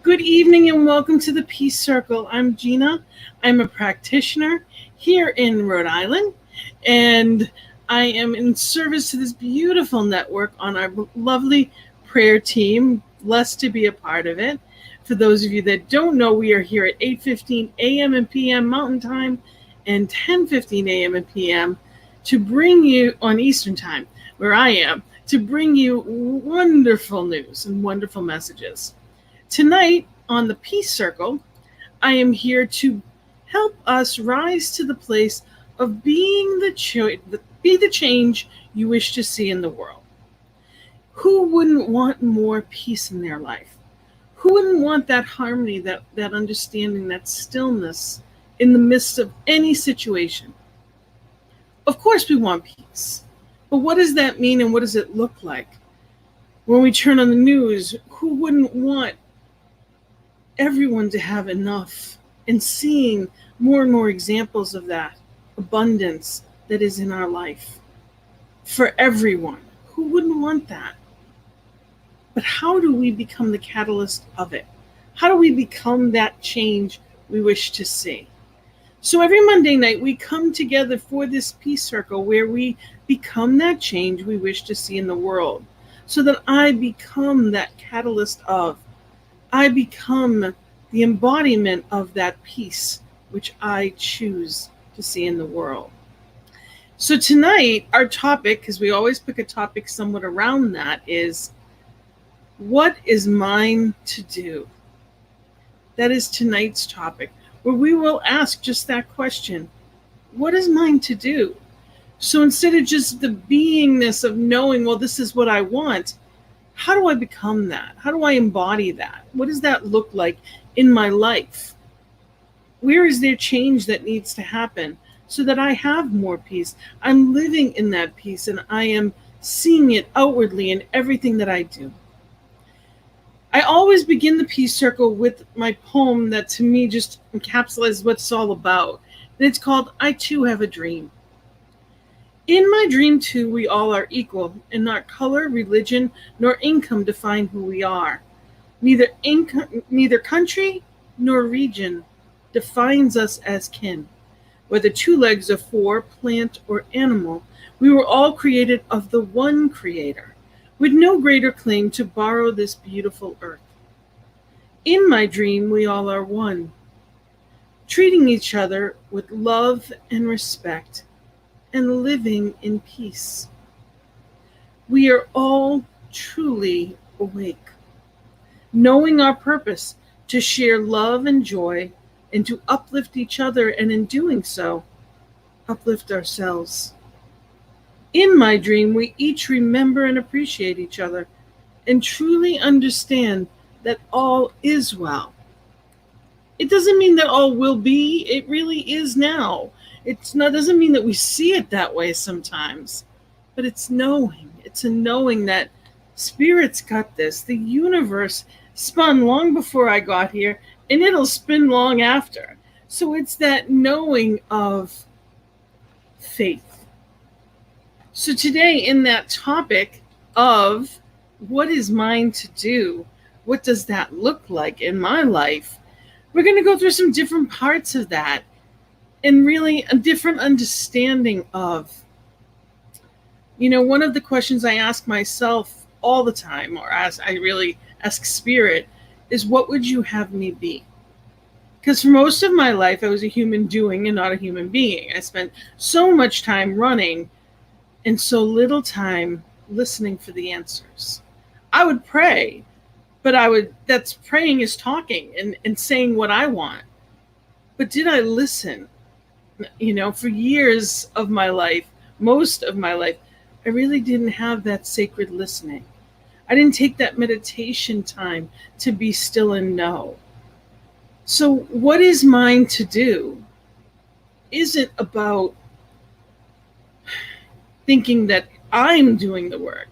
Good evening and welcome to the Peace Circle. I'm Gina. I'm a practitioner here in Rhode Island, and I am in service to this beautiful network on our lovely prayer team. Blessed to be a part of it. For those of you that don't know, we are here at 8:15 a.m. and p.m. Mountain Time and 10:15 a.m. and p.m. to bring you on Eastern Time, where I am, to bring you wonderful news and wonderful messages. Tonight on the Peace Circle, I am here to help us rise to the place of being the change you wish to see in the world. Who wouldn't want more peace in their life? Who wouldn't want that harmony, that understanding, that stillness in the midst of any situation? Of course we want peace, but what does that mean and what does it look like? When we turn on the news, who wouldn't want everyone to have enough, and seeing more and more examples of that abundance that is in our life for everyone? Who wouldn't want that? But how do we become the catalyst of it? How do we become that change we wish to see? So every Monday night we come together for this Peace Circle where we become that change we wish to see in the world, so that I become that catalyst of, I become the embodiment of that peace which I choose to see in the world. So tonight, our topic, because we always pick a topic somewhat around that, is what is mine to do? That is tonight's topic, where we will ask just that question. What is mine to do? So instead of just the beingness of knowing, well, this is what I want, how do I become that? How do I embody that? What does that look like in my life? Where is there change that needs to happen so that I have more peace? I'm living in that peace and I am seeing it outwardly in everything that I do. I always begin the Peace Circle with my poem that to me just encapsulates what it's all about. And it's called I Too Have a Dream. In my dream, too, we all are equal, and not color, religion, nor income define who we are. Neither country nor region defines us as kin. Whether 2 legs or 4, plant or animal, we were all created of the one Creator, with no greater claim to borrow this beautiful earth. In my dream, we all are one, treating each other with love and respect, and living in peace. We are all truly awake, knowing our purpose to share love and joy and to uplift each other, and in doing so, uplift ourselves. In my dream, we each remember and appreciate each other and truly understand that all is well. It doesn't mean that all will be, it really is now. Doesn't mean that we see it that way sometimes, but it's knowing. It's a knowing that Spirit's got this. The universe spun long before I got here, and it'll spin long after. So it's that knowing of faith. So today, in that topic of what is mine to do, what does that look like in my life, we're going to go through some different parts of that. And really a different understanding of, one of the questions I ask myself all the time, or I really ask Spirit, is what would you have me be? Because for most of my life, I was a human doing and not a human being. I spent so much time running and so little time listening for the answers. I would pray, but that's praying is talking and saying what I want. But did I listen? For years of my life, most of my life, I really didn't have that sacred listening. I didn't take that meditation time to be still and know. So what is mine to do isn't about thinking that I'm doing the work.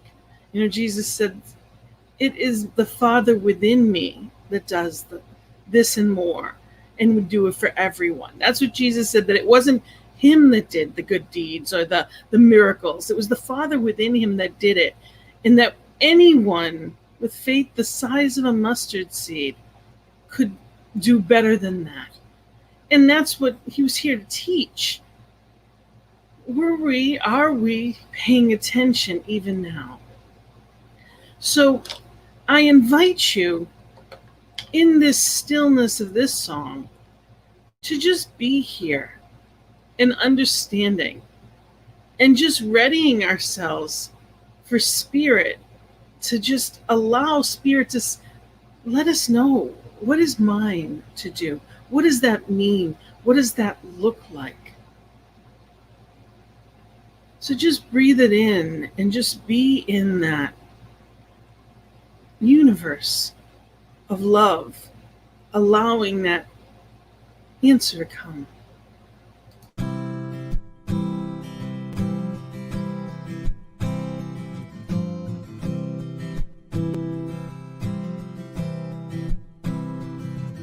Jesus said, it is the Father within me that does this and more, and would do it for everyone. That's what Jesus said, that it wasn't him that did the good deeds or the miracles. It was the Father within him that did it. And that anyone with faith the size of a mustard seed could do better than that. And that's what he was here to teach. Are we paying attention even now? So I invite you in this stillness of this song to just be here and understanding and just readying ourselves for Spirit, to just allow Spirit to let us know, what is mine to do? What does that mean? What does that look like? So just breathe it in and just be in that universe of love, allowing that answer to come.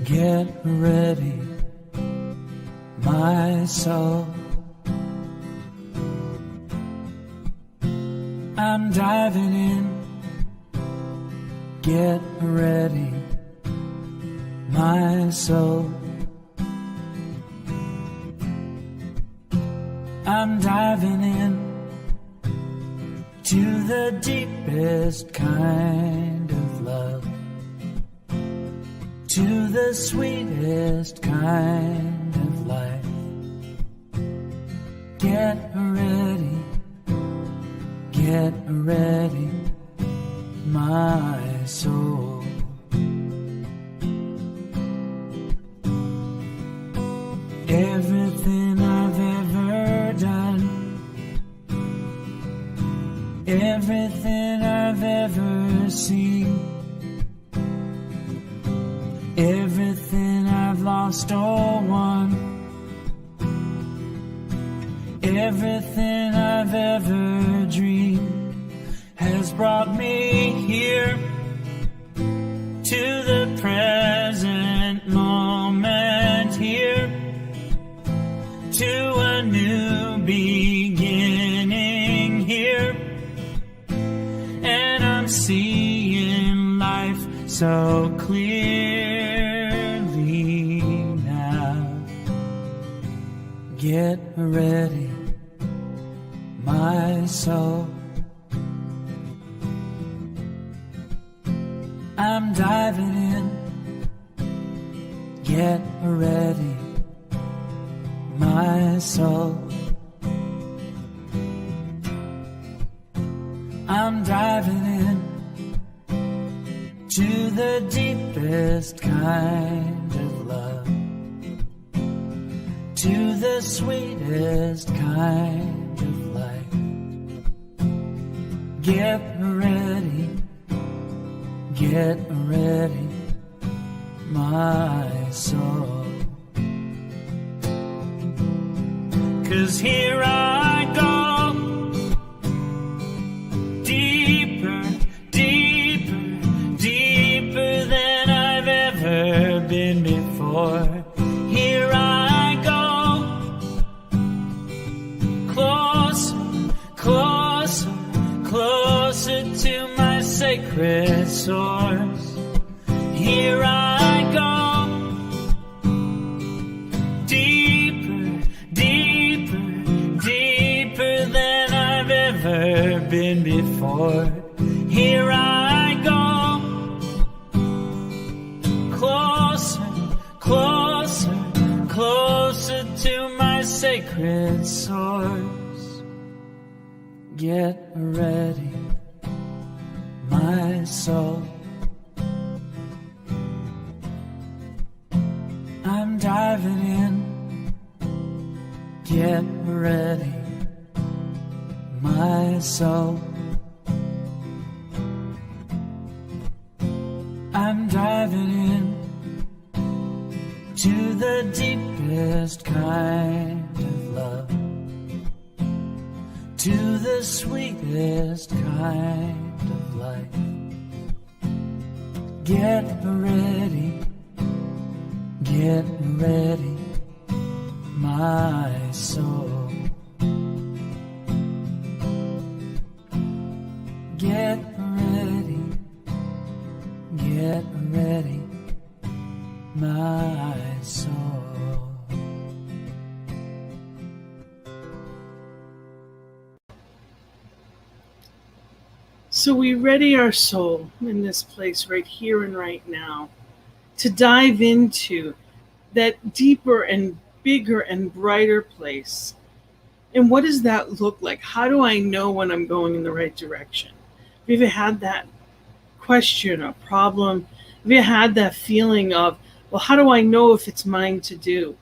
Get ready, my soul. I'm diving in. Get ready, my soul. I'm diving in to the deepest kind of love, to the sweetest kind of life. Get ready, my soul. Everything I've ever done, everything I've ever seen, everything I've lost or won, everything I've ever dreamed has brought me here to the present moment, here to a new beginning here. And I'm seeing life so clearly now. Get ready, my soul. I'm diving in. Get ready, my soul. I'm diving in to the deepest kind of love, to the sweetest kind of life. Get ready, my soul. 'Cause here I go, deeper, deeper, deeper than I've ever been before. Here I go, closer, closer, closer to my sacred source. Here I go, deeper, deeper, deeper than I've ever been before. Here I go, closer, closer, closer to my sacred source. Get ready, my soul. I'm diving in. Get ready, my soul. I'm diving in to the deepest kind of love, to the sweetest kind of life. Get ready, my soul. Get ready, So we ready our soul in this place right here and right now to dive into that deeper and bigger and brighter place. And what does that look like? How do I know when I'm going in the right direction? Have you ever had that question or problem? Have you had that feeling of, well, how do I know if it's mine to do?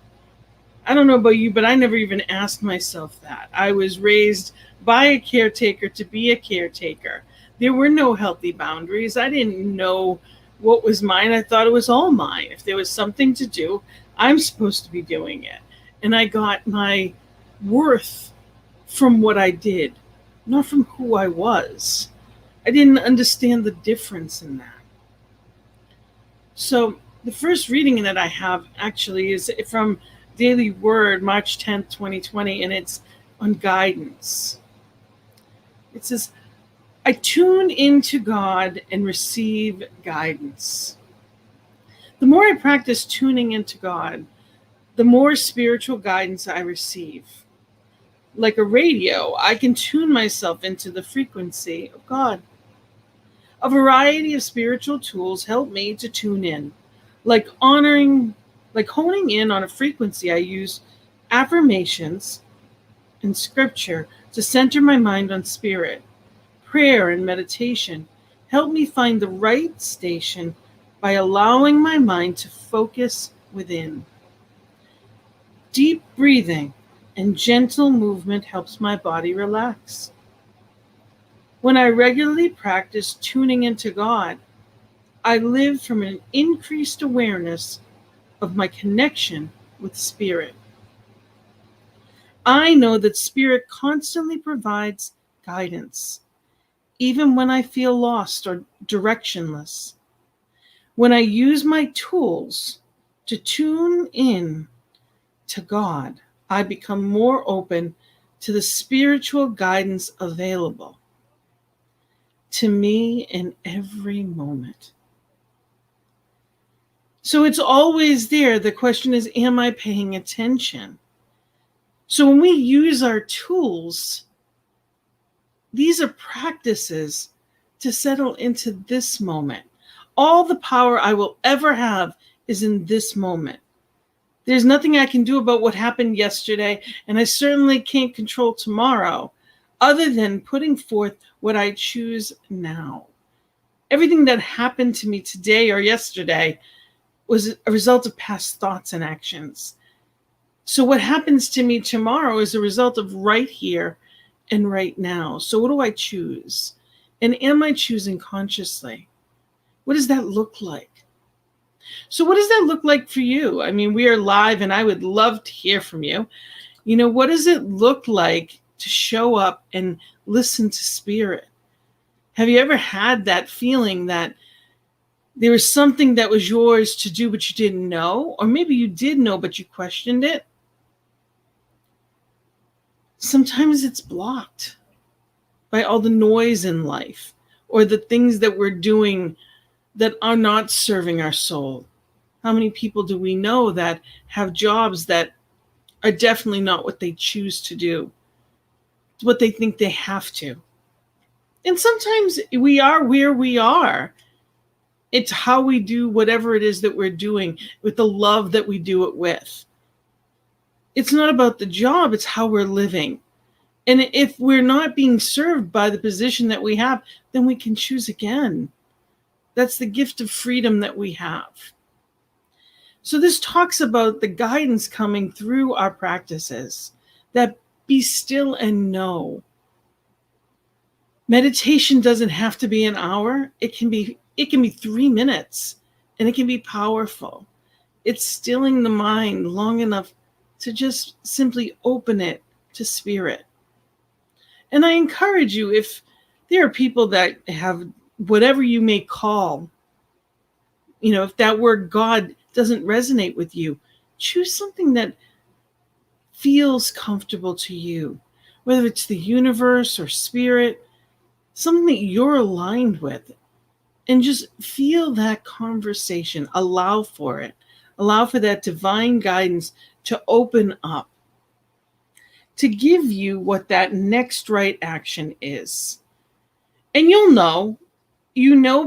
I don't know about you, but I never even asked myself that. I was raised by a caretaker to be a caretaker. There were no healthy boundaries. I didn't know what was mine. I thought it was all mine. If there was something to do, I'm supposed to be doing it. And I got my worth from what I did, not from who I was. I didn't understand the difference in that. So the first reading that I have actually is from Daily Word, March 10th, 2020, and it's on guidance. It says, I tune into God and receive guidance. The more I practice tuning into God, the more spiritual guidance I receive. Like a radio, I can tune myself into the frequency of God. A variety of spiritual tools help me to tune in, like honing in on a frequency. I use affirmations and scripture to center my mind on spirit. Prayer and meditation help me find the right station by allowing my mind to focus within. Deep breathing and gentle movement helps my body relax. When I regularly practice tuning into God, I live from an increased awareness of my connection with Spirit. I know that Spirit constantly provides guidance, even when I feel lost or directionless. When I use my tools to tune in to God, I become more open to the spiritual guidance available to me in every moment. So it's always there. The question is, am I paying attention? So when we use our tools, these are practices to settle into this moment. All the power I will ever have is in this moment. There's nothing I can do about what happened yesterday, and I certainly can't control tomorrow, other than putting forth what I choose now. Everything that happened to me today or yesterday was a result of past thoughts and actions. So what happens to me tomorrow is a result of right here and right now. So what do I choose? And am I choosing consciously? What does that look like? So what does that look like for you? I mean, we are live and I would love to hear from you. What does it look like to show up and listen to Spirit? Have you ever had that feeling that there was something that was yours to do, but you didn't know? Or maybe you did know, but you questioned it? Sometimes it's blocked by all the noise in life or the things that we're doing that are not serving our soul. How many people do we know that have jobs that are definitely not what they choose to do? It's what they think they have to. And sometimes we are where we are. It's how we do whatever it is that we're doing with the love that we do it with. It's not about the job, it's how we're living. And if we're not being served by the position that we have, then we can choose again. That's the gift of freedom that we have. So this talks about the guidance coming through our practices, that be still and know. Meditation doesn't have to be an hour. It can be 3 minutes, and it can be powerful. It's stilling the mind long enough to just simply open it to Spirit. And I encourage you, if there are people that have whatever you may call, if that word God doesn't resonate with you, choose something that feels comfortable to you, whether it's the universe or Spirit, something that you're aligned with, and just feel that conversation. Allow for it. Allow for that divine guidance to open up, to give you what that next right action is. And you know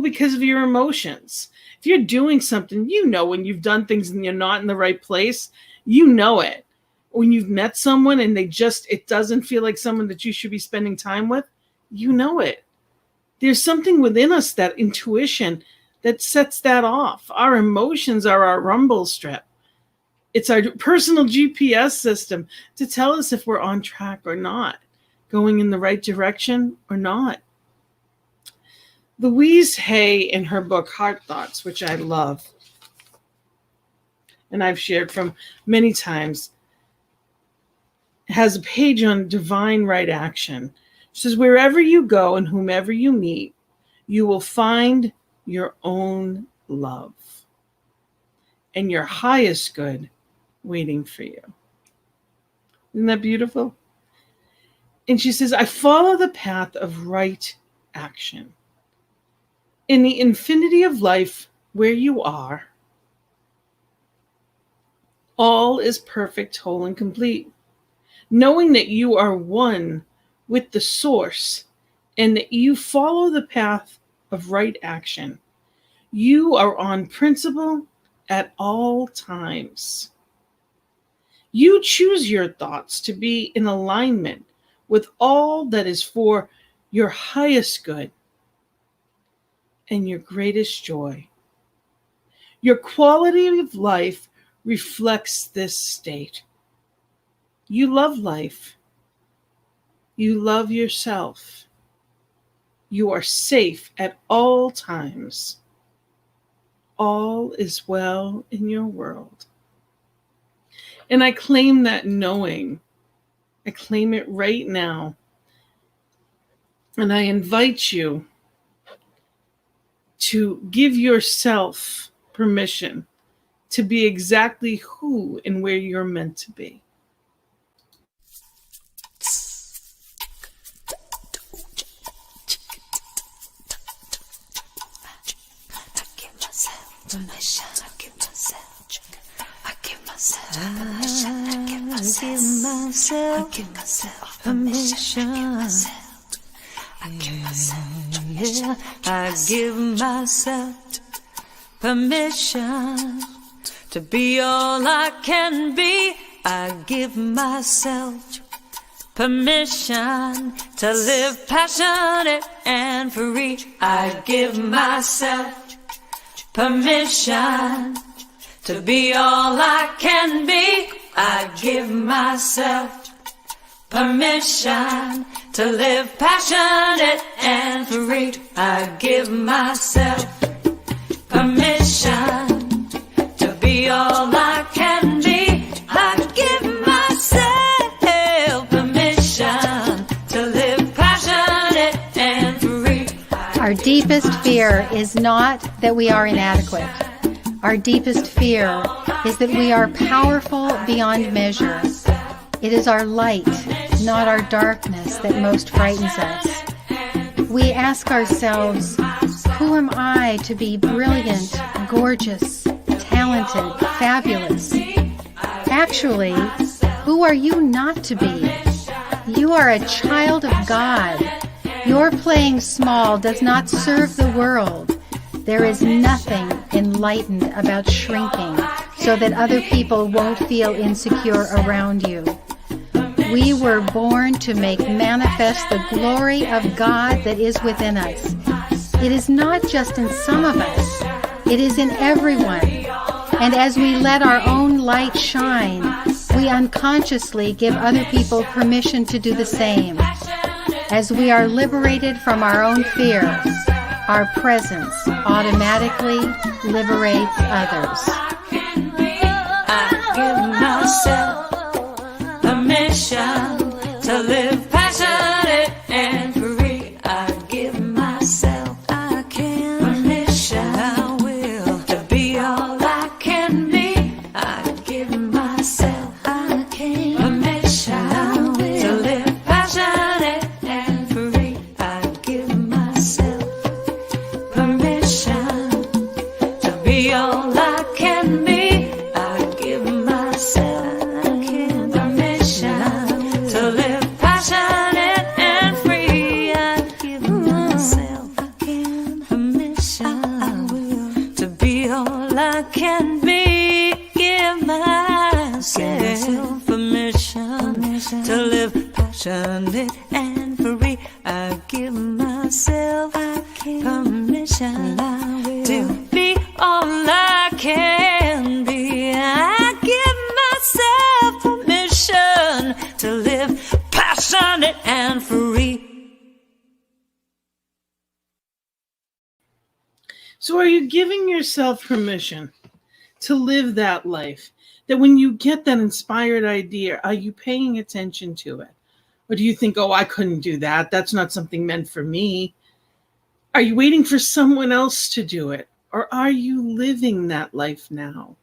because of your emotions. If you're doing something, you know when you've done things and you're not in the right place, you know it. When you've met someone and it doesn't feel like someone that you should be spending time with, you know it. There's something within us, that intuition, that sets that off. Our emotions are our rumble strip. It's our personal GPS system to tell us if we're on track or not, going in the right direction or not. Louise Hay, in her book Heart Thoughts, which I love, and I've shared from many times, has a page on divine right action. She says, wherever you go and whomever you meet, you will find your own love and your highest good waiting for you. Isn't that beautiful? And she says, I follow the path of right action. In the infinity of life where you are, all is perfect, whole, and complete. Knowing that you are one with the source and that you follow the path of right action, you are on principle at all times. You choose your thoughts to be in alignment with all that is for your highest good and your greatest joy. Your quality of life reflects this state. You love life. You love yourself. You are safe at all times. All is well in your world. And I claim that knowing. I claim it right now. And I invite you to give yourself permission to be exactly who and where you're meant to be. I give myself permission to be all I can be. I give myself permission to live passionate and free. I give myself permission to be all I can be. I give myself permission to live passionate and free. I give myself permission to be all I can be. I give myself permission to live passionate and free. Our deepest fear is not that we are inadequate. Our deepest fear is that we are powerful beyond measure. It is our light, not our darkness, that most frightens us. We ask ourselves, who am I to be brilliant, gorgeous, talented, fabulous? Actually, who are you not to be? You are a child of God. Your playing small does not serve the world. There is nothing enlightened about shrinking so that other people won't feel insecure around you. We were born to make manifest the glory of God that is within us. It is not just in some of us, it is in everyone. And as we let our own light shine, we unconsciously give other people permission to do the same. As we are liberated from our own fear, our presence automatically liberates others. I give myself permission to live passionate and free. I give myself permission, I will, to be all I can be. I give myself permission, I will, to live passionate and free. I give myself permission to be all I can be. I give myself permission all I can be. Give myself permission to live passionate and free. I give myself permission to be all I can be. I give myself permission to live passionate and free. So are you giving yourself permission to live that life? That when you get that inspired idea, are you paying attention to it? Or do you think, oh, I couldn't do that. That's not something meant for me. Are you waiting for someone else to do it? Or are you living that life now?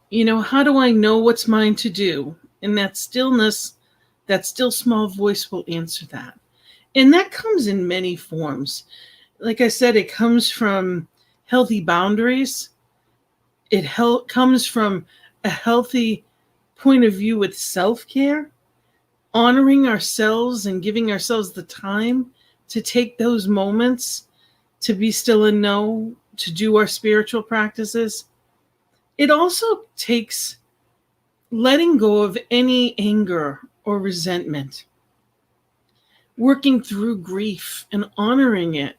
You know, how do I know what's mine to do? And that stillness, that still small voice will answer that. And that comes in many forms. Like I said, it comes from healthy boundaries. It comes from a healthy point of view with self-care, honoring ourselves and giving ourselves the time to take those moments to be still and know, to do our spiritual practices. It also takes letting go of any anger or resentment, working through grief and honoring it,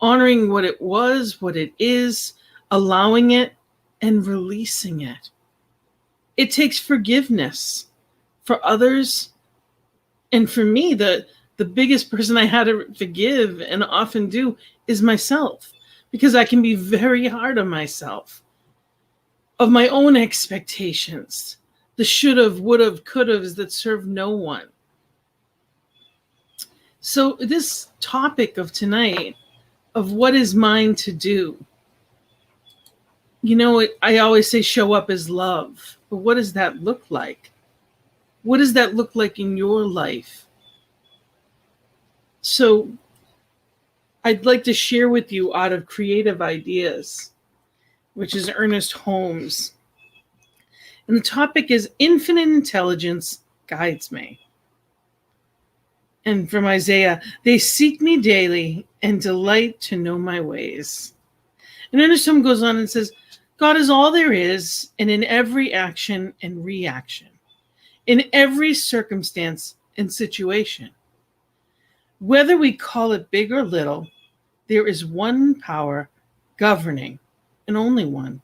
honoring what it was, what it is, allowing it, and releasing it. It takes forgiveness for others. And for me, the biggest person I had to forgive and often do is myself, because I can be very hard on myself, of my own expectations, the should-have, would-have, could-haves that serve no one. So this topic of tonight, of what is mine to do, you know, I always say show up as love, but what does that look like? What does that look like in your life? So I'd like to share with you out of Creative Ideas, which is Ernest Holmes. And the topic is Infinite Intelligence Guides Me. And from Isaiah, they seek me daily and delight to know my ways. And Ernest Holmes goes on and says, God is all there is, and in every action and reaction, in every circumstance and situation. Whether we call it big or little, there is one power governing, and only one.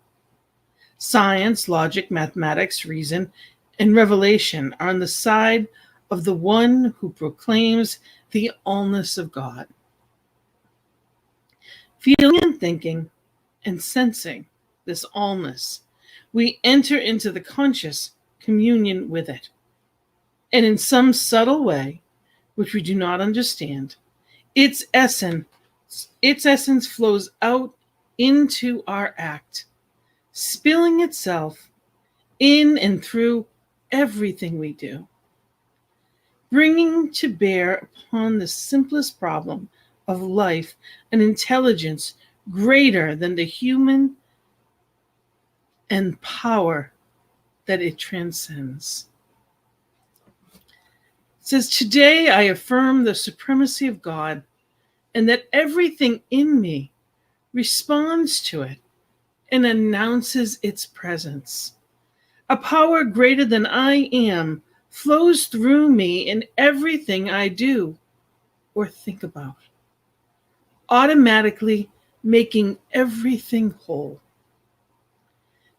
Science, logic, mathematics, reason, and revelation are on the side of the one who proclaims the allness of God. Feeling and thinking and sensing this allness, we enter into the conscious communion with it. And in some subtle way, which we do not understand, its essence flows out into our act, spilling itself in and through everything we do, bringing to bear upon the simplest problem of life an intelligence greater than the human and power that it transcends. It says, today I affirm the supremacy of God and that everything in me responds to it and announces its presence. A power greater than I am flows through me in everything I do or think about, automatically making everything whole.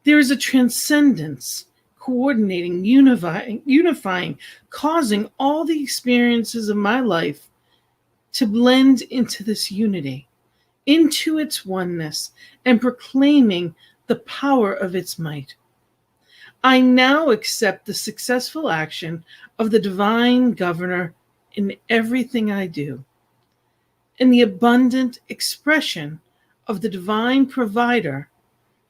There is a transcendence, coordinating, unifying, causing all the experiences of my life to blend into this unity, into its oneness, and proclaiming the power of its might. I now accept the successful action of the divine governor in everything I do, and the abundant expression of the divine provider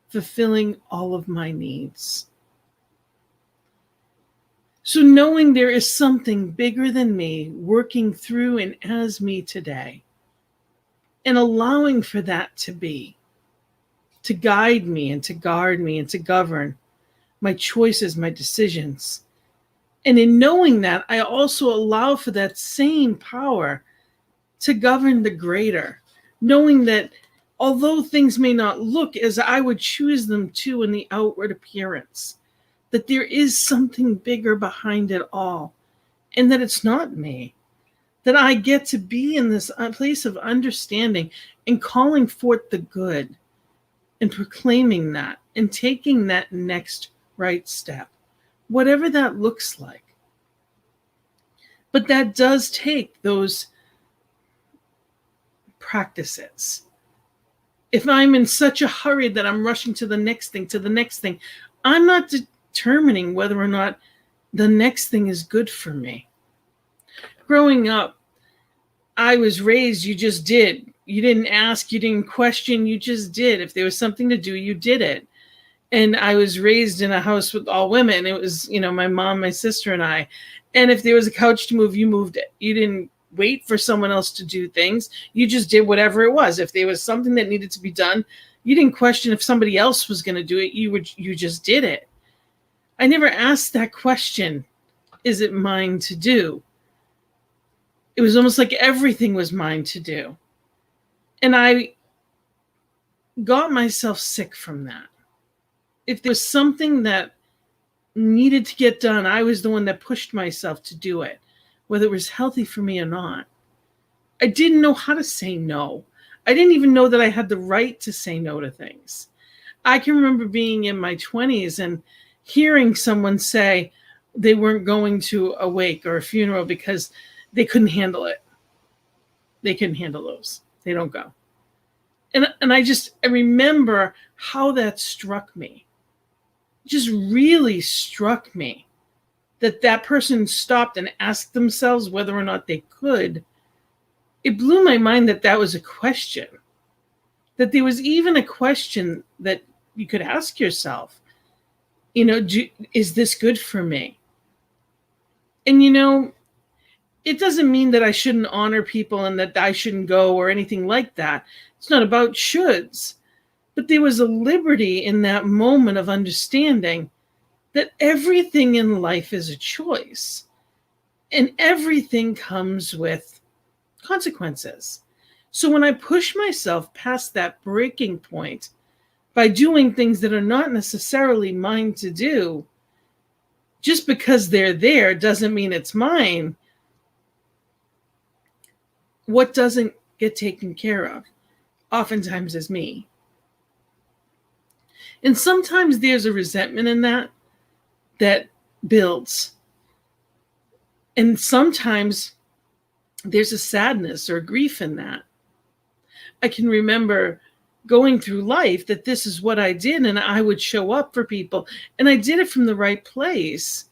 fulfilling all of my needs. So knowing there is something bigger than me working through and as me today, and allowing for that to be, to guide me and to guard me and to govern my choices, my decisions. And in knowing that, I also allow for that same power to govern the greater, knowing that although things may not look as I would choose them to in the outward appearance, that there is something bigger behind it all, and that it's not me, that I get to be in this place of understanding and calling forth the good and proclaiming that and taking that next right step, whatever that looks like. But that does take those practices. If I'm in such a hurry that I'm rushing to the next thing, I'm not determining whether or not the next thing is good for me. Growing up, I was raised, you just did. You didn't ask, you didn't question, you just did. If there was something to do, you did it. And I was raised in a house with all women. It was, my mom, my sister, and I. And if there was a couch to move, you moved it. You didn't wait for someone else to do things. You just did whatever it was. If there was something that needed to be done, you didn't question if somebody else was going to do it. You just did it. I never asked that question, is it mine to do? It was almost like everything was mine to do. And I got myself sick from that. If there was something that needed to get done, I was the one that pushed myself to do it, whether it was healthy for me or not. I didn't know how to say no. I didn't even know that I had the right to say no to things. I can remember being in my 20s and hearing someone say they weren't going to a wake or a funeral because they couldn't handle it. They couldn't handle those. They don't go. And I remember how that struck me. It just really struck me that person stopped and asked themselves whether or not they could. It blew my mind that was a question. That there was even a question that you could ask yourself. Is this good for me? And it doesn't mean that I shouldn't honor people and that I shouldn't go or anything like that. It's not about shoulds. But there was a liberty in that moment of understanding that everything in life is a choice. And everything comes with consequences. So when I push myself past that breaking point by doing things that are not necessarily mine to do, just because they're there doesn't mean it's mine. What doesn't get taken care of oftentimes is me. And sometimes there's a resentment in that builds. And sometimes there's a sadness or grief in that. I can remember going through life that this is what I did, and I would show up for people, and I did it from the right place.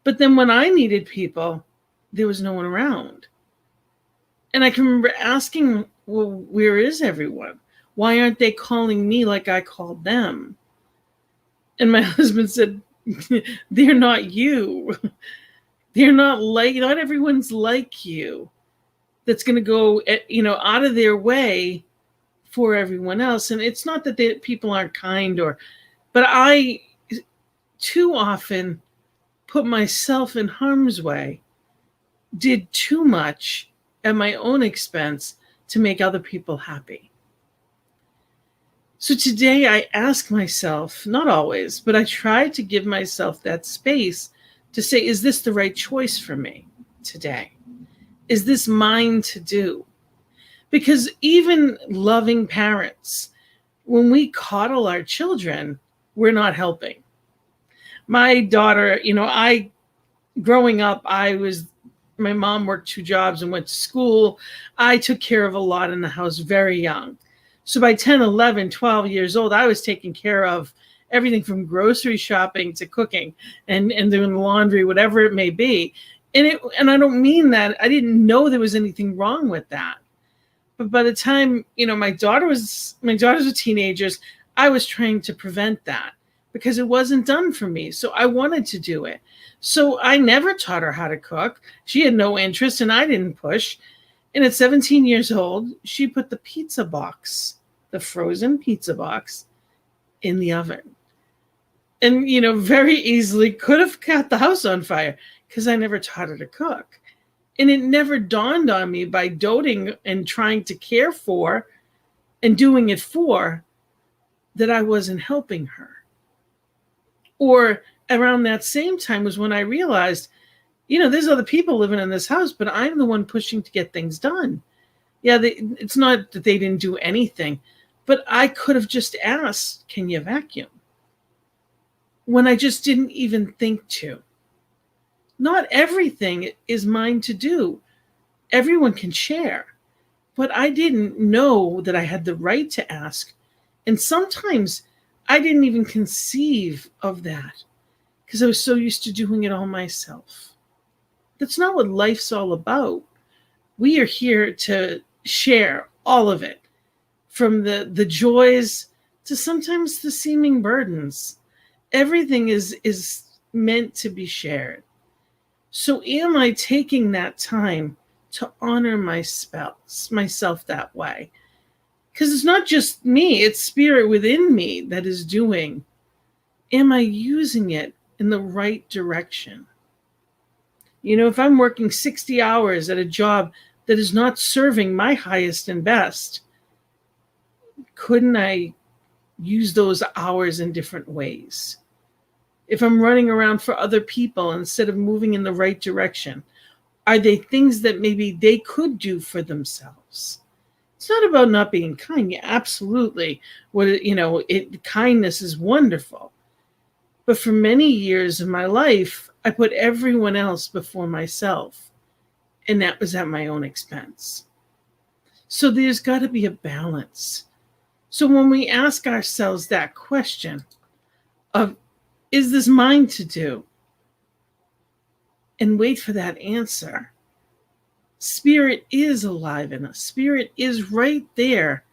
But then when I needed people, there was no one around. And I can remember asking, well, where is everyone? Why aren't they calling me like I called them? And my husband said, they're not you. They're not everyone's like you. That's going to go, out of their way for everyone else. And it's not that people aren't kind but I too often put myself in harm's way, did too much at my own expense to make other people happy. So today I ask myself, not always, but I try to give myself that space to say, is this the right choice for me today? Is this mine to do? Because even loving parents, when we coddle our children, we're not helping. My daughter, growing up, my mom worked 2 jobs and went to school. I took care of a lot in the house very young. So by 10, 11, 12 years old, I was taking care of everything from grocery shopping to cooking and doing laundry, whatever it may be. And I don't mean that. I didn't know there was anything wrong with that. But by the time, my daughters were teenagers, I was trying to prevent that because it wasn't done for me. So I wanted to do it. So I never taught her how to cook. She had no interest and I didn't push. And at 17 years old, she put the pizza box, the frozen pizza box, in the oven. And, very easily could have caught the house on fire because I never taught her to cook. And it never dawned on me by doting and trying to care for and doing it for, that I wasn't helping her. Or around that same time was when I realized, there's other people living in this house, but I'm the one pushing to get things done. Yeah, it's not that they didn't do anything, but I could have just asked, can you vacuum? When I just didn't even think to. Not everything is mine to do. Everyone can share, but I didn't know that I had the right to ask. And sometimes I didn't even conceive of that because I was so used to doing it all myself. That's not what life's all about. We are here to share all of it, from the joys to sometimes the seeming burdens. Everything is meant to be shared. So am I taking that time to honor myself that way? Because it's not just me, it's spirit within me that is doing. Am I using it in the right direction? If I'm working 60 hours at a job that is not serving my highest and best, couldn't I use those hours in different ways? If I'm running around for other people instead of moving in the right direction, are they things that maybe they could do for themselves? It's not about not being kind. Yeah, absolutely. Kindness is wonderful. But for many years of my life, I put everyone else before myself. And that was at my own expense. So there's got to be a balance. So when we ask ourselves that question of, is this mine to do? And wait for that answer. Spirit is alive in us. Spirit is right there.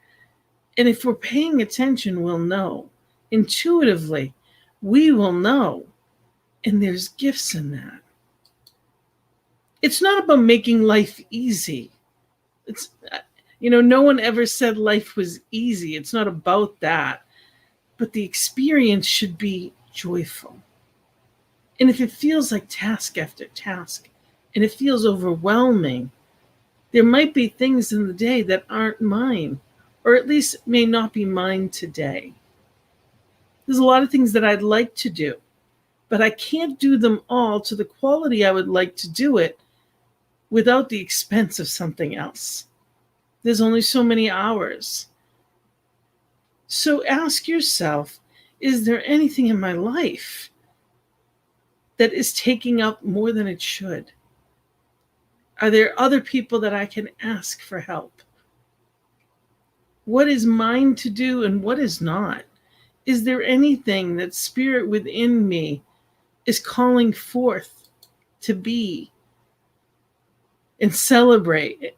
And if we're paying attention, we'll know. Intuitively, we will know. And there's gifts in that. It's not about making life easy. It's, no one ever said life was easy. It's not about that. But the experience should be joyful. And if it feels like task after task, and it feels overwhelming, there might be things in the day that aren't mine, or at least may not be mine today. There's a lot of things that I'd like to do, but I can't do them all to the quality I would like to do it without the expense of something else. There's only so many hours. So ask yourself, is there anything in my life that is taking up more than it should? Are there other people that I can ask for help? What is mine to do and what is not? Is there anything that spirit within me is calling forth to be and celebrate,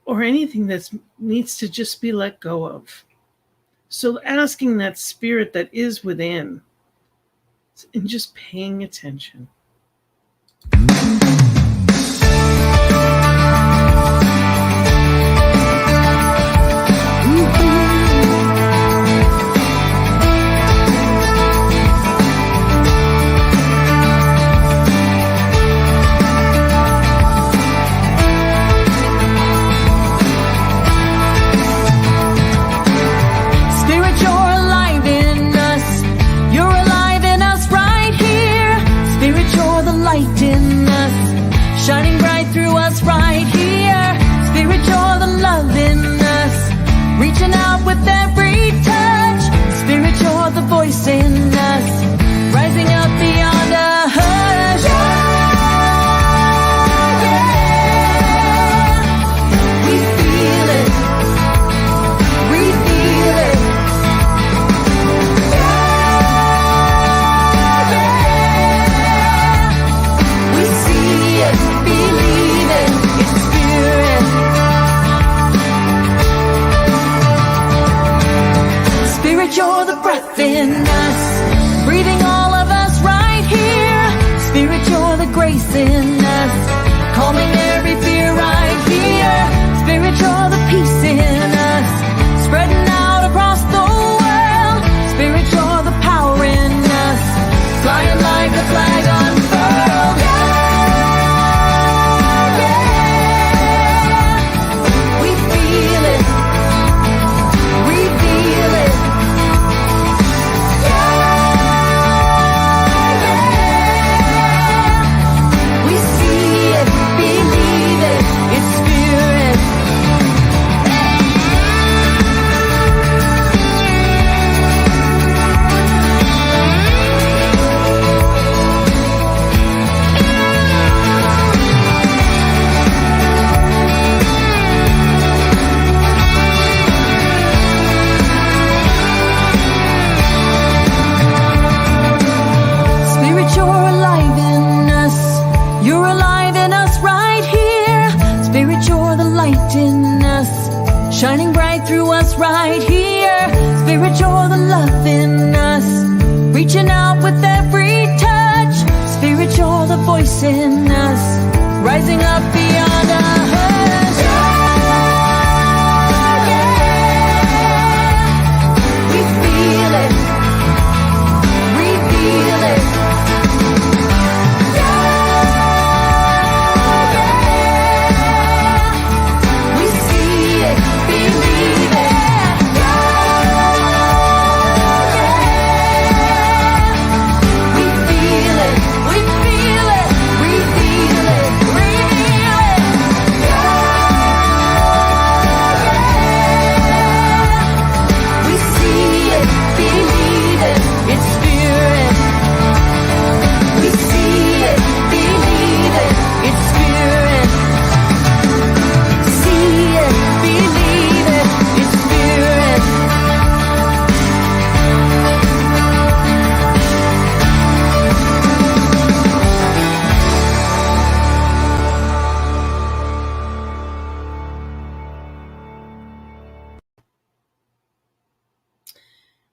or anything that needs to just be let go of? So asking that spirit that is within and just paying attention. Shining bright through us right here. Spirit, you're the love in us, reaching out with every touch. Spirit, you're the voice in us, rising up beyond a hush. Yeah. We feel it, we feel it. Yeah. We see it. Believe it, it's spirit. Spirit, you're the breath in us, breathing all of us right here. Spirit, you're the grace in us, calming every fear right here. Spirit, you're the peace in us, spreading out across the world. Spirit, you're the power in us, flying like a flag unfurled. Spirit, you're the love in us, reaching out with every touch. Spirit, you're the voice in us, rising up beyond our hush. Yeah, we feel it, we feel it. Yeah, we see it, believe it.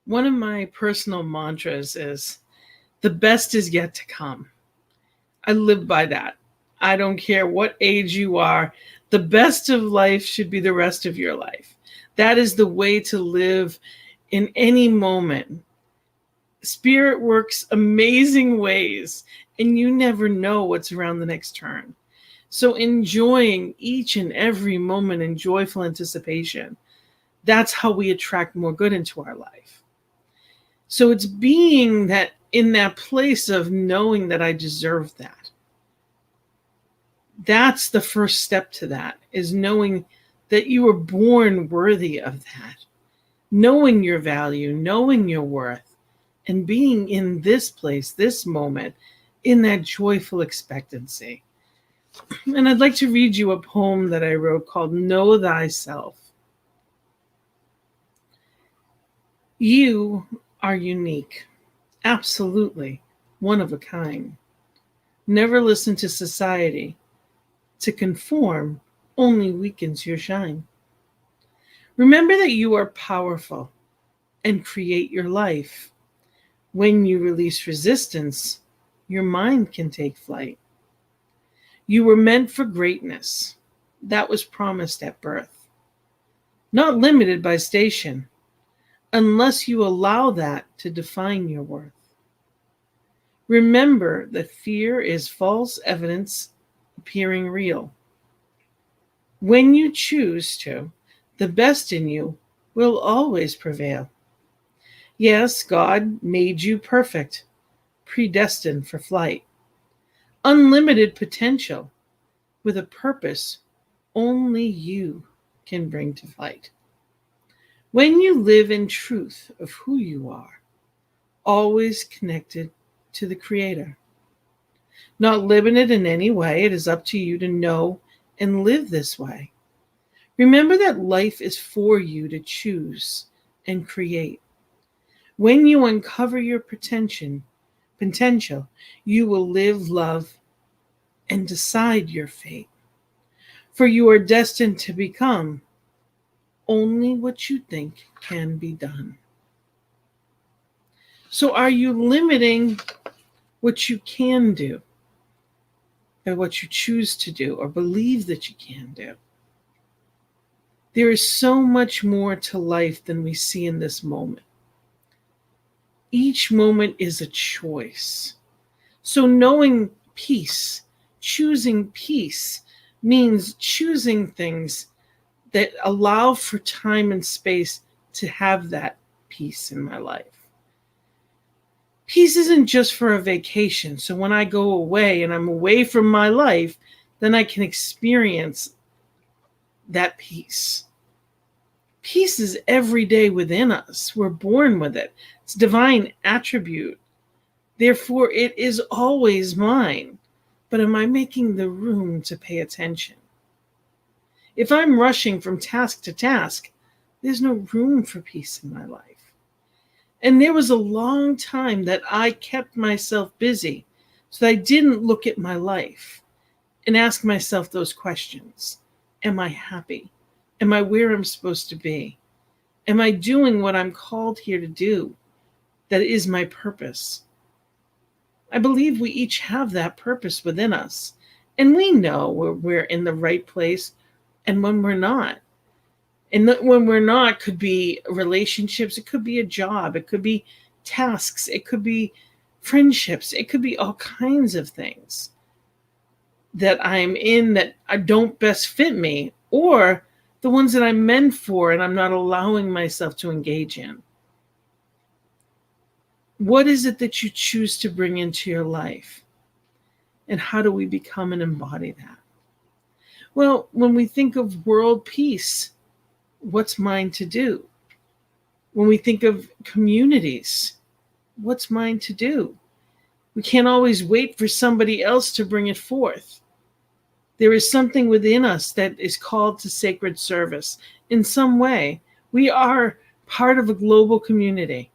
One of my personal mantras is, the best is yet to come. I live by that. I don't care what age you are. The best of life should be the rest of your life. That is the way to live in any moment. Spirit works amazing ways, and you never know what's around the next turn. So enjoying each and every moment in joyful anticipation, that's how we attract more good into our life. So it's being that in that place of knowing that I deserve that. That's the first step to that, is knowing that you were born worthy of that. Knowing your value, knowing your worth, and being in this place, this moment, in that joyful expectancy. And I'd like to read you a poem that I wrote called Know Thyself. You are unique, absolutely one of a kind. Never listen to society. To conform only weakens your shine. Remember that you are powerful and create your life. When you release resistance, your mind can take flight. You were meant for greatness. That was promised at birth. Not limited by station, unless you allow that to define your worth. Remember that fear is false evidence appearing real. When you choose to, the best in you will always prevail. Yes, God made you perfect, predestined for flight. Unlimited potential with a purpose only you can bring to flight. When you live in truth of who you are, always connected to the Creator, not limited in any way, it is up to you to know and live this way. Remember that life is for you to choose and create. When you uncover your potential, you will live, love, and decide your fate. For you are destined to become only what you think can be done. So are you limiting what you can do, or what you choose to do, or believe that you can do? There is so much more to life than we see in this moment. Each moment is a choice. So knowing peace, choosing peace, means choosing things that allow for time and space to have that peace in my life. Peace isn't just for a vacation. So when I go away and I'm away from my life, then I can experience that peace. Peace is every day within us. We're born with it. It's a divine attribute. Therefore, it is always mine. But am I making the room to pay attention? If I'm rushing from task to task, there's no room for peace in my life. And there was a long time that I kept myself busy so that I didn't look at my life and ask myself those questions. Am I happy? Am I where I'm supposed to be? Am I doing what I'm called here to do? That is my purpose. I believe we each have that purpose within us. And we know when we're in the right place and when we're not. And when we're not could be relationships, it could be a job, it could be tasks, it could be friendships, it could be all kinds of things that I'm in that don't best fit me, or the ones that I'm meant for and I'm not allowing myself to engage in. What is it that you choose to bring into your life? And how do we become and embody that? Well, when we think of world peace, what's mine to do? When we think of communities, what's mine to do? We can't always wait for somebody else to bring it forth. There is something within us that is called to sacred service. In some way, we are part of a global community.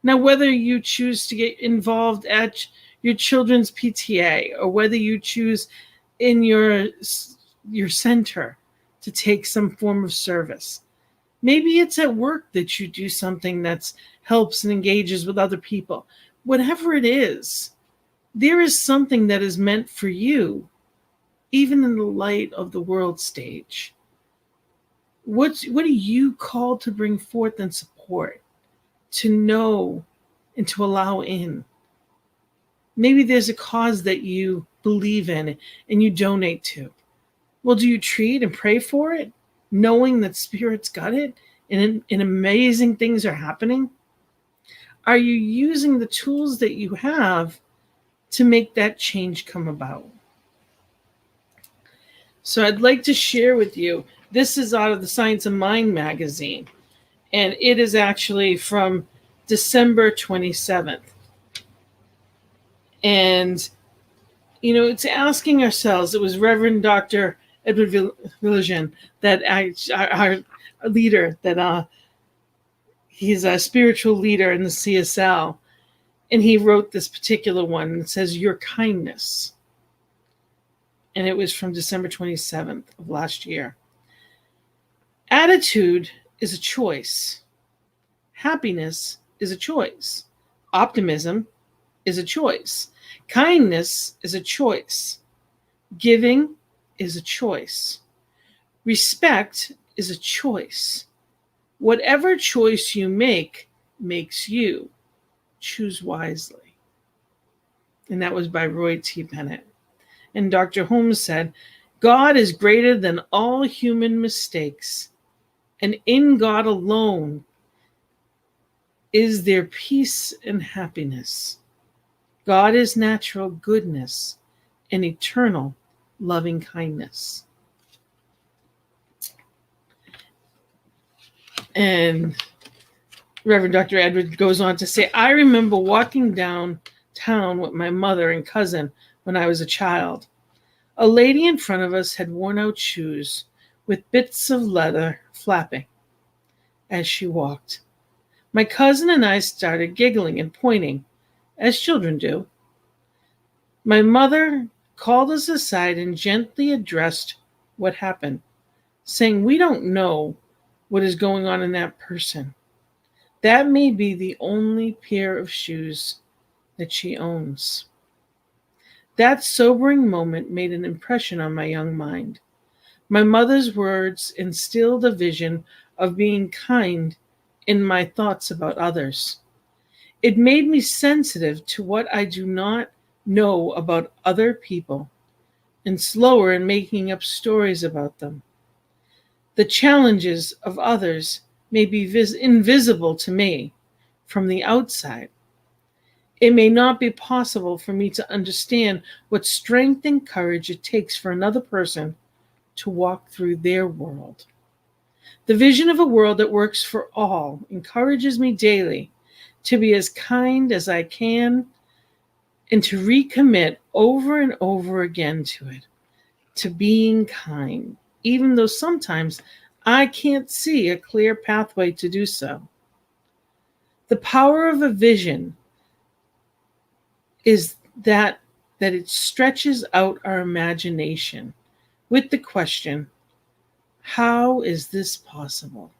Now, whether you choose to get involved at your children's PTA or whether you choose in your center to take some form of service, maybe it's at work that you do something that helps and engages with other people. Whatever it is, there is something that is meant for you, even in the light of the world stage. What are you called to bring forth and support? To know and to allow in. Maybe there's a cause that you believe in and you donate to. Well, do you treat and pray for it, knowing that Spirit's got it and amazing things are happening? Are you using the tools that you have to make that change come about? So I'd like to share with you, this is out of the Science of Mind magazine. And it is actually from December 27th. And, it's asking ourselves, it was Reverend Dr. Edward Villigen, that our leader, that he's a spiritual leader in the CSL. And he wrote this particular one that says, your kindness. And it was from December 27th of last year. Attitude is a choice. Happiness is a choice. Optimism is a choice. Kindness is a choice. Giving is a choice. Respect is a choice. Whatever choice you make makes you. Choose wisely. And that was by Roy T. Bennett. And Dr. Holmes said, God is greater than all human mistakes, and in God alone is there peace and happiness. God is natural goodness and eternal loving kindness. And Reverend Dr. Edward goes on to say, I remember walking downtown with my mother and cousin when I was a child. A lady in front of us had worn out shoes with bits of leather flapping as she walked. My cousin and I started giggling and pointing, as children do. My mother called us aside and gently addressed what happened, saying, we don't know what is going on in that person. That may be the only pair of shoes that she owns. That sobering moment made an impression on my young mind. My mother's words instilled a vision of being kind in my thoughts about others. It made me sensitive to what I do not know about other people and slower in making up stories about them. The challenges of others may be invisible to me from the outside. It may not be possible for me to understand what strength and courage it takes for another person to walk through their world. The vision of a world that works for all encourages me daily to be as kind as I can and to recommit over and over again to it, to being kind, even though sometimes I can't see a clear pathway to do so. The power of a vision is that it stretches out our imagination with the question, how is this possible?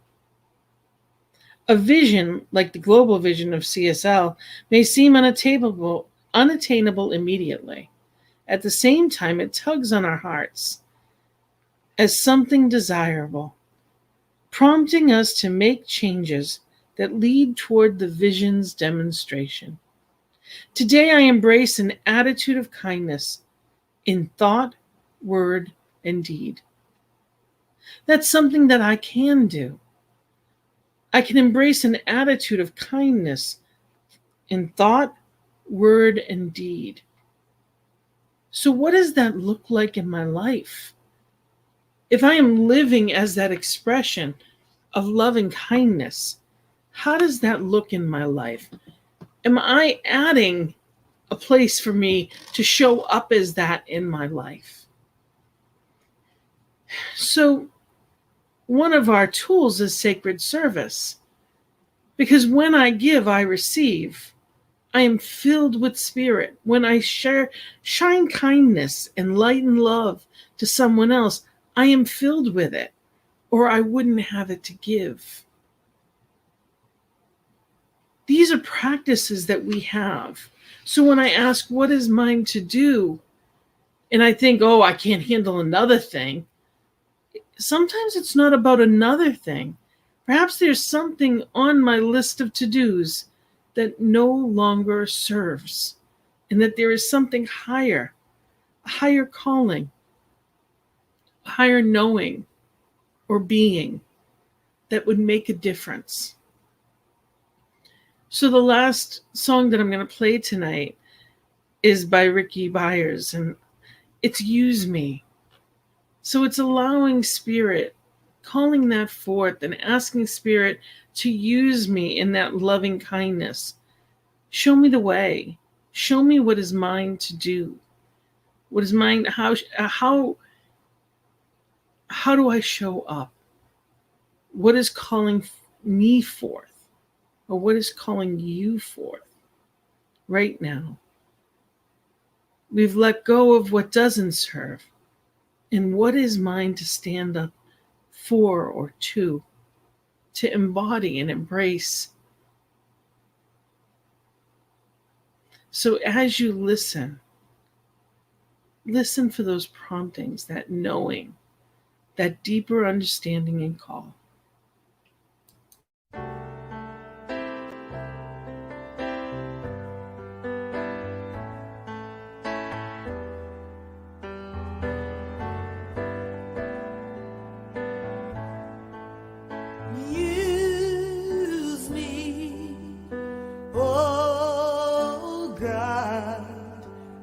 A vision like the global vision of CSL may seem unattainable immediately. At the same time, it tugs on our hearts as something desirable, prompting us to make changes that lead toward the vision's demonstration. Today, I embrace an attitude of kindness in thought, word, and deed. That's something that I can do. I can embrace an attitude of kindness in thought, word, and deed. So what does that look like in my life? If I am living as that expression of loving kindness, how does that look in my life? Am I adding a place for me to show up as that in my life? So one of our tools is sacred service, because when I give, I receive. I am filled with spirit. When I shine kindness and light and love to someone else, I am filled with it, or I wouldn't have it to give. These are practices that we have. So when I ask, what is mine to do? And I think, oh, I can't handle another thing. Sometimes it's not about another thing. Perhaps there's something on my list of to-dos that no longer serves, and that there is something higher, a higher calling, a higher knowing or being that would make a difference. So the last song that I'm going to play tonight is by Ricky Byers, and it's Use Me. So it's allowing Spirit, calling that forth and asking Spirit to use me in that loving kindness. Show me the way. Show me what is mine to do. What is mine? How do I show up? What is calling me forth? Or what is calling you forth right now? We've let go of what doesn't serve. And what is mine to stand up for or to embody and embrace? So as you listen for those promptings, that knowing, that deeper understanding and call. Use me, oh God,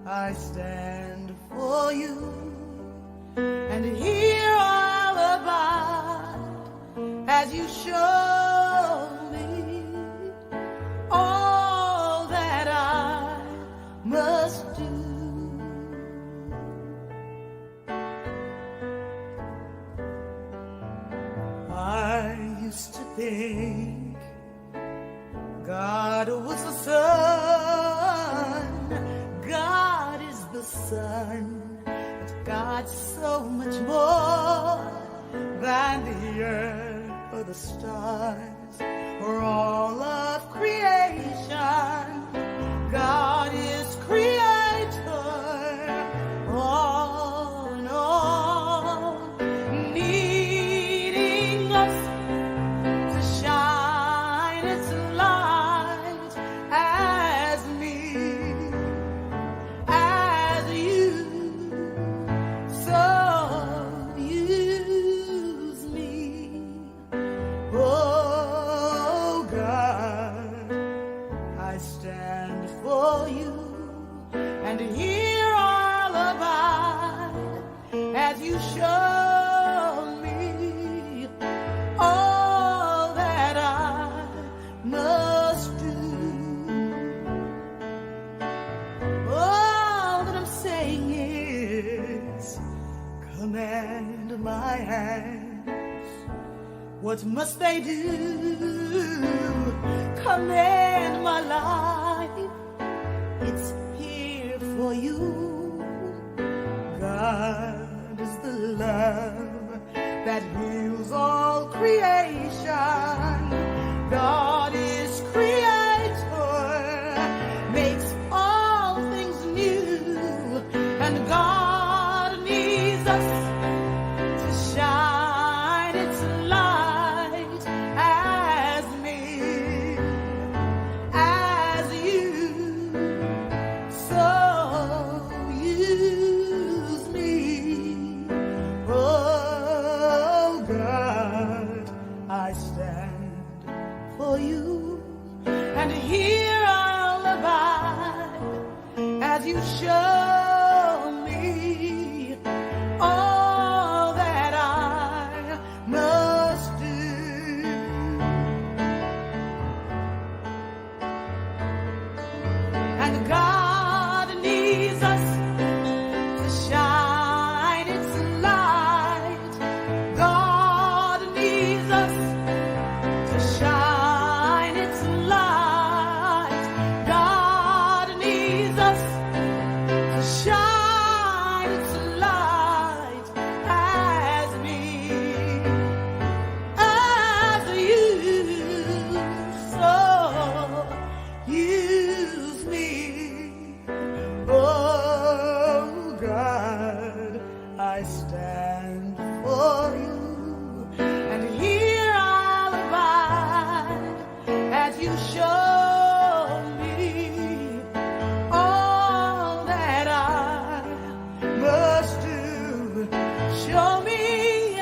I stand for you, and here I'll abide as you show me all that I must do. I used to think God was the sun, God is the sun, but God's so much more than the earth or the stars or all of creation. God is creator, all in all, needing us to shine its light as me, as you. So use me, oh God, I stand for you, and here I'll abide as you show me all that I must do. All that I'm saying is, command my hands. What must they do? Command my life. It's here for you. God is the love that heals all creation. God for you, and here I'll abide as you show me all that I must do. And God needs us to shine its light. God needs us to shine its light. God needs us to shine its light as me, as you, so use me. Oh God, I stand for you, and here I'll abide as you show me all that I must do. Show me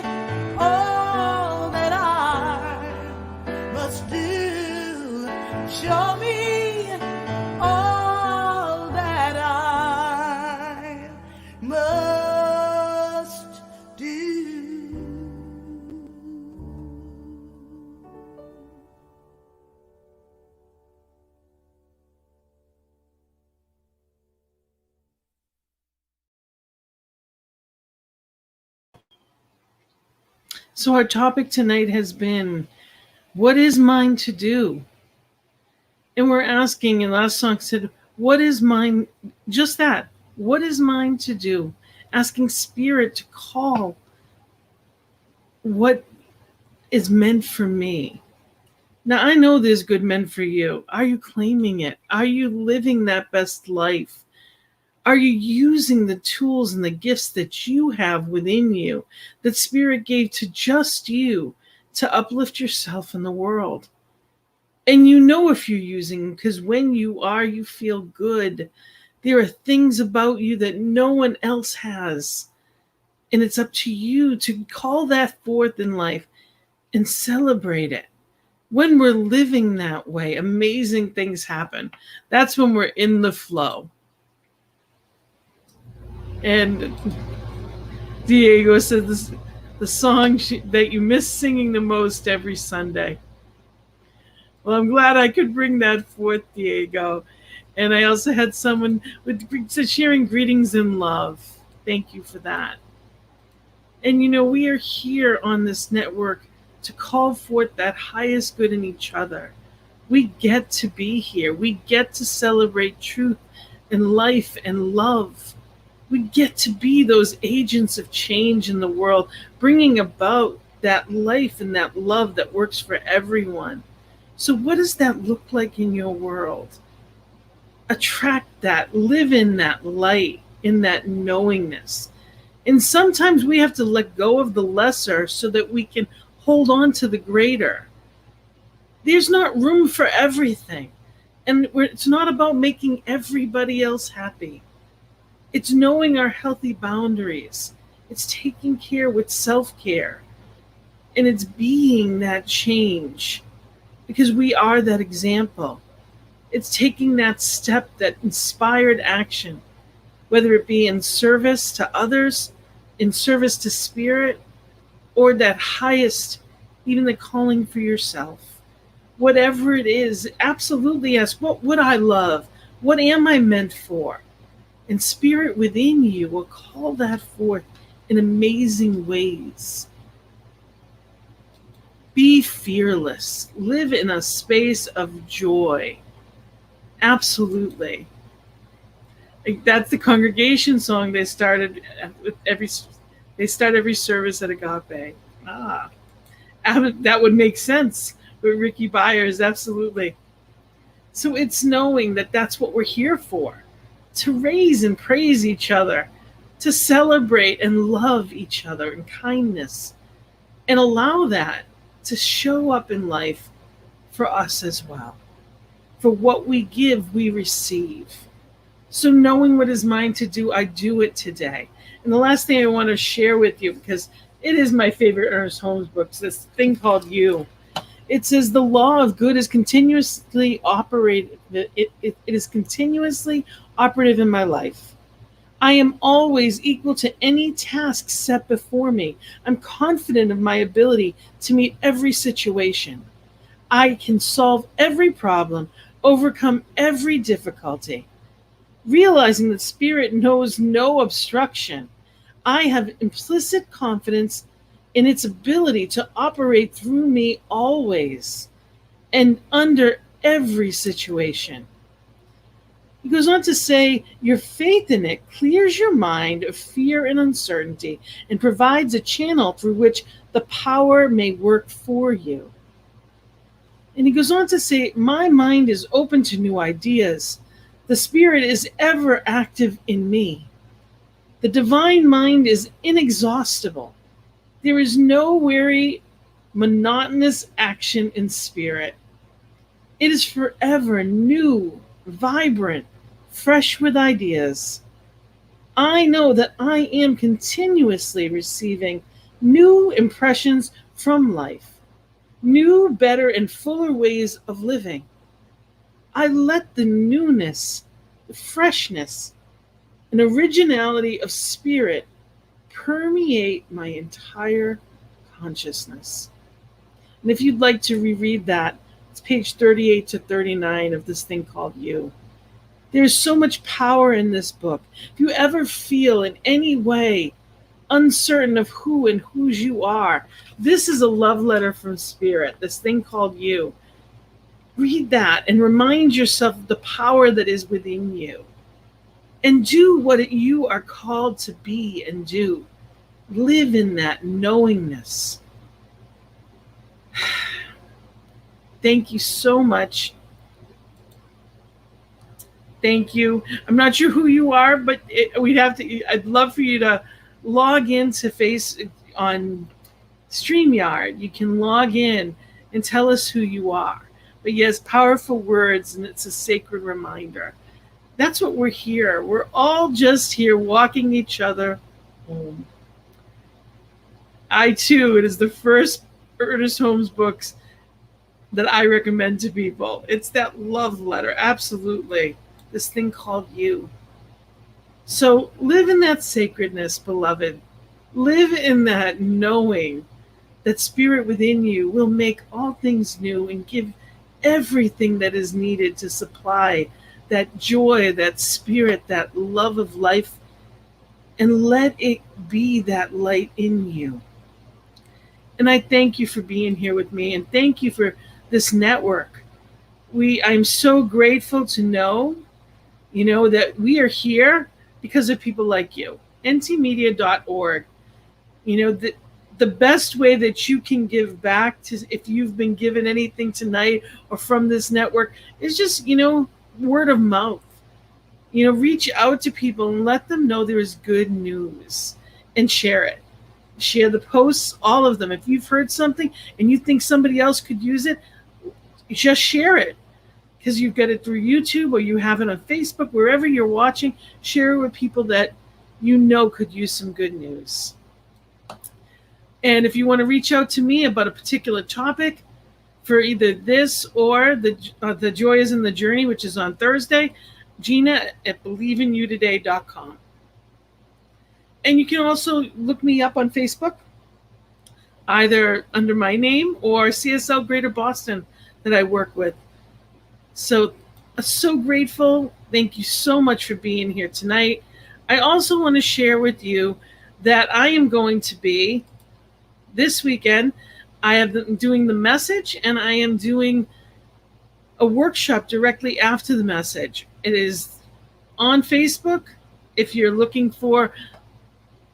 all that I must do. Show me all that I must do. So our topic tonight has been, what is mine to do? And we're asking, and last song said, what is mine? Just that. What is mine to do? Asking Spirit to call what is meant for me. Now, I know there's good meant for you. Are you claiming it? Are you living that best life? Are you using the tools and the gifts that you have within you, that Spirit gave to just you, to uplift yourself in the world? And you know if you're using them, because when you are, you feel good. There are things about you that no one else has. And it's up to you to call that forth in life and celebrate it. When we're living that way, amazing things happen. That's when we're in the flow. And Diego said this, the song that you miss singing the most every Sunday. Well, I'm glad I could bring that forth, Diego. And I also had someone with sharing greetings and love. Thank you for that. And you know, we are here on this network to call forth that highest good in each other. We get to be here. We get to celebrate truth and life and love. We get to be those agents of change in the world, bringing about that life and that love that works for everyone. So what does that look like in your world? Attract that, live in that light, in that knowingness. And sometimes we have to let go of the lesser so that we can hold on to the greater. There's not room for everything. And it's not about making everybody else happy. It's knowing our healthy boundaries. It's taking care with self-care. And it's being that change, because we are that example. It's taking that step, that inspired action, whether it be in service to others, in service to Spirit, or that highest, even the calling for yourself. Whatever it is, absolutely ask, what would I love? What am I meant for? And Spirit within you will call that forth in amazing ways. Be fearless. Live in a space of joy. Absolutely. That's the congregation song they started with they start every service at Agape. That would make sense with Ricky Byers, absolutely. So it's knowing that that's what we're here for, to raise and praise each other, to celebrate and love each other in kindness, and allow that to show up in life for us as well. For what we give, we receive. So knowing what is mine to do, I do it today. And the last thing I want to share with you, because it is my favorite Ernest Holmes book, this thing called You. It says the law of good is continuously operated. It is continuously operative in my life. I am always equal to any task set before me. I'm confident of my ability to meet every situation. I can solve every problem, overcome every difficulty. Realizing that spirit knows no obstruction, I have implicit confidence in its ability to operate through me always and under every situation. He goes on to say, your faith in it clears your mind of fear and uncertainty and provides a channel through which the power may work for you. And he goes on to say, my mind is open to new ideas. The Spirit is ever active in me. The divine mind is inexhaustible. There is no weary, monotonous action in spirit. It is forever new, vibrant, fresh with ideas. I know that I am continuously receiving new impressions from life, new, better, and fuller ways of living. I let the newness, the freshness, and originality of spirit permeate my entire consciousness. And if you'd like to reread that, it's page 38 to 39 of this thing called You. There's so much power in this book. If you ever feel in any way uncertain of who and whose you are, this is a love letter from Spirit, this thing called You. Read that and remind yourself of the power that is within you. And do what you are called to be and do. Live in that knowingness. Thank you so much. Thank you. I'm not sure who you are, but I'd love for you to log into on StreamYard. You can log in and tell us who you are. But yes, powerful words, and it's a sacred reminder. That's what we're here. We're all just here walking each other home. I too, it is the first Ernest Holmes books that I recommend to people. It's that love letter, absolutely. This thing called You. So live in that sacredness, beloved. Live in that knowing that spirit within you will make all things new and give everything that is needed to supply that joy, that spirit, that love of life, and let it be that light in you. And I thank you for being here with me, and thank you for this network. I'm so grateful to know, that we are here because of people like you. ntmedia.org. The best way that you can give back to, if you've been given anything tonight or from this network, is just, word of mouth. Reach out to people and let them know there is good news and share it. Share the posts, all of them. If you've heard something and you think somebody else could use it, just share it. Because you've got it through YouTube or you have it on Facebook, wherever you're watching, share it with people that could use some good news. And if you want to reach out to me about a particular topic for either this or the Joy is in the Journey, which is on Thursday, Gina at believeInYouToday.com. And you can also look me up on Facebook, either under my name or CSL Greater Boston that I work with. So grateful. Thank you so much for being here tonight. I also want to share with you that I am going to be, this weekend, I have been doing the message, and I am doing a workshop directly after the message. It is on Facebook. If you're looking for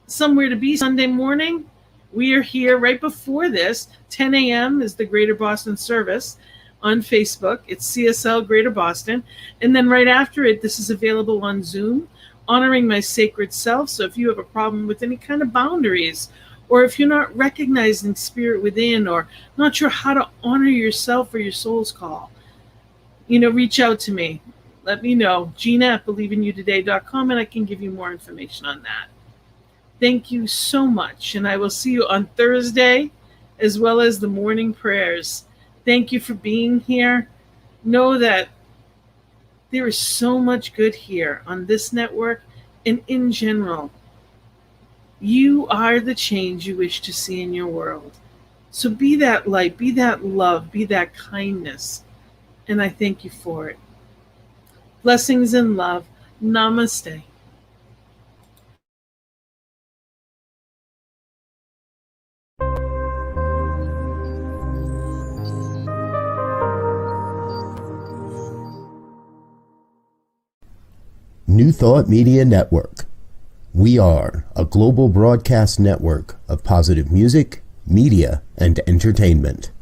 somewhere to be Sunday morning, we are here right before this. 10 a.m. is the Greater Boston service on Facebook. It's CSL Greater Boston. And then right after it, this is available on Zoom, honoring my sacred self. So if you have a problem with any kind of boundaries, or if you're not recognizing spirit within, or not sure how to honor yourself or your soul's call, reach out to me. Let me know. Gina at believeInYouToday.com, and I can give you more information on that. Thank you so much. And I will see you on Thursday, as well as the morning prayers. Thank you for being here. Know that there is so much good here on this network and in general. You are the change you wish to see in your world. So be that light, be that love, be that kindness. And I thank you for it. Blessings and love. Namaste. New Thought Media Network. We are a global broadcast network of positive music, media, and entertainment.